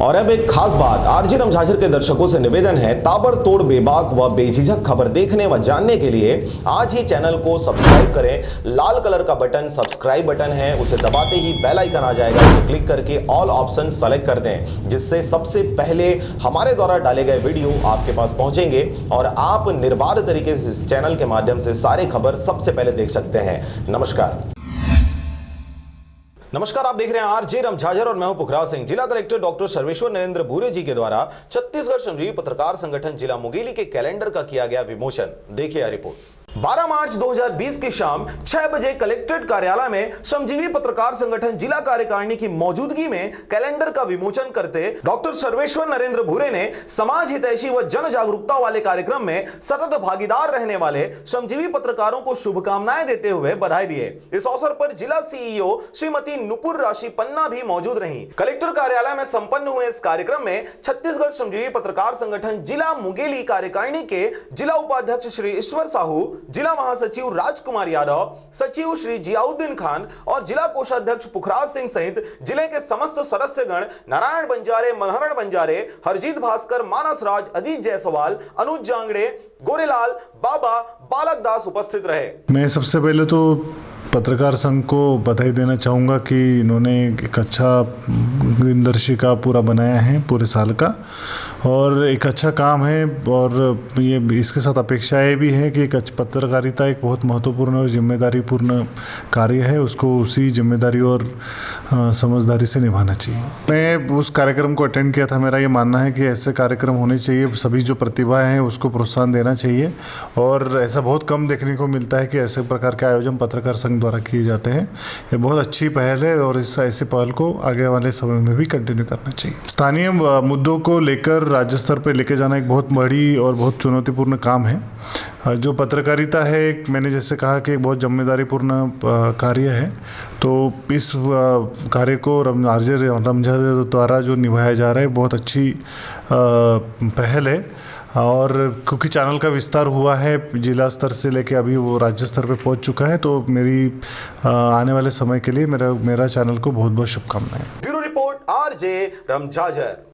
और अब एक खास बात, आरजे रमझाझर के दर्शकों से निवेदन है, ताबड़तोड़ बेबाक व बेझिझक खबर देखने व जानने के लिए आज ही चैनल को सब्सक्राइब करें। लाल कलर का बटन सब्सक्राइब बटन है, उसे दबाते ही बेल आइकन आ जाएगा, उसे क्लिक करके ऑल ऑप्शन सेलेक्ट कर दें, जिससे सबसे पहले हमारे द्वारा डाले गए वीडियो आपके पास पहुंचेंगे और आप निर्बाध तरीके से इस चैनल के माध्यम से सारे खबर सबसे पहले देख सकते हैं। नमस्कार, आप देख रहे हैं आरजे रमझाझर और मैं हूं पुखराज सिंह। जिला कलेक्टर डॉक्टर सर्वेश्वर नरेंद्र भूरे जी के द्वारा छत्तीसगढ़ श्रमजीवी पत्रकार संगठन जिला मुंगेली के कैलेंडर का किया गया विमोचन। देखिए यह रिपोर्ट। 12 मार्च 2020 की शाम 6 बजे कलेक्ट्रेट कार्यालय में श्रमजीवी पत्रकार संगठन जिला कार्यकारिणी की मौजूदगी में कैलेंडर का विमोचन करते डॉक्टर सर्वेश्वर नरेंद्र भूरे ने समाज हितैषी व जन जागरूकता वाले कार्यक्रम में सतत भागीदार रहने वाले श्रमजीवी पत्रकारों को शुभकामनाएं देते हुए बधाई दिए। इस अवसर पर जिला सीईओ श्रीमती नुपुर राशि पन्ना भी मौजूद रही। कलेक्टर कार्यालय में संपन्न हुए इस कार्यक्रम में छत्तीसगढ़ श्रमजीवी पत्रकार संगठन जिला मुंगेली कार्यकारिणी के जिला उपाध्यक्ष श्री ईश्वर साहू, जिला महासचिव राजकुमार यादव, सचिव श्री जियाउद्दीन खान और जिला कोषाध्यक्ष पुखराज सिंह सहित जिले के समस्त सदस्यगण नारायण बंजारे, मनहरण बंजारे, हरजीत भास्कर, मानस राज, अजीत जायसवाल, अनुज जांगड़े, गोरेलाल, बाबा, बालक दास उपस्थित रहे। मैं सबसे पहले तो पत्रकार संघ को बधाई देना चाहूँगा कि इन्होंने एक अच्छा दिनदर्शिका पूरा बनाया है पूरे साल का, और एक अच्छा काम है। और ये इसके साथ अपेक्षाएं भी है कि एक पत्रकारिता एक बहुत महत्वपूर्ण और जिम्मेदारीपूर्ण कार्य है, उसको उसी जिम्मेदारी और समझदारी से निभाना चाहिए। मैं उस कार्यक्रम को अटेंड किया था। मेरा ये मानना है कि ऐसे कार्यक्रम होने चाहिए, सभी जो प्रतिभाएं हैं उसको प्रोत्साहन देना चाहिए, और ऐसा बहुत कम देखने को मिलता है कि ऐसे प्रकार के आयोजन पत्रकार संघ द्वारा किए जाते हैं। ये बहुत अच्छी पहल है और इस ऐसी पहल को आगे वाले समय में भी कंटिन्यू करना चाहिए। स्थानीय मुद्दों को लेकर राज्य स्तर पर लेके जाना एक बहुत बड़ी और बहुत चुनौतीपूर्ण काम है। जो पत्रकारिता है, मैंने जैसे कहा कि बहुत जिम्मेदारीपूर्ण कार्य है, तो इस कार्य को आरजे रमझाझर द्वारा जो निभाया जा रहा है बहुत अच्छी पहल है। और क्योंकि चैनल का विस्तार हुआ है जिला स्तर से लेके अभी वो राज्य स्तर पे पहुंच चुका है, तो मेरी आने वाले समय के लिए मेरा चैनल को बहुत बहुत शुभकामनाएं। Bureau report, RJ रमझाझर।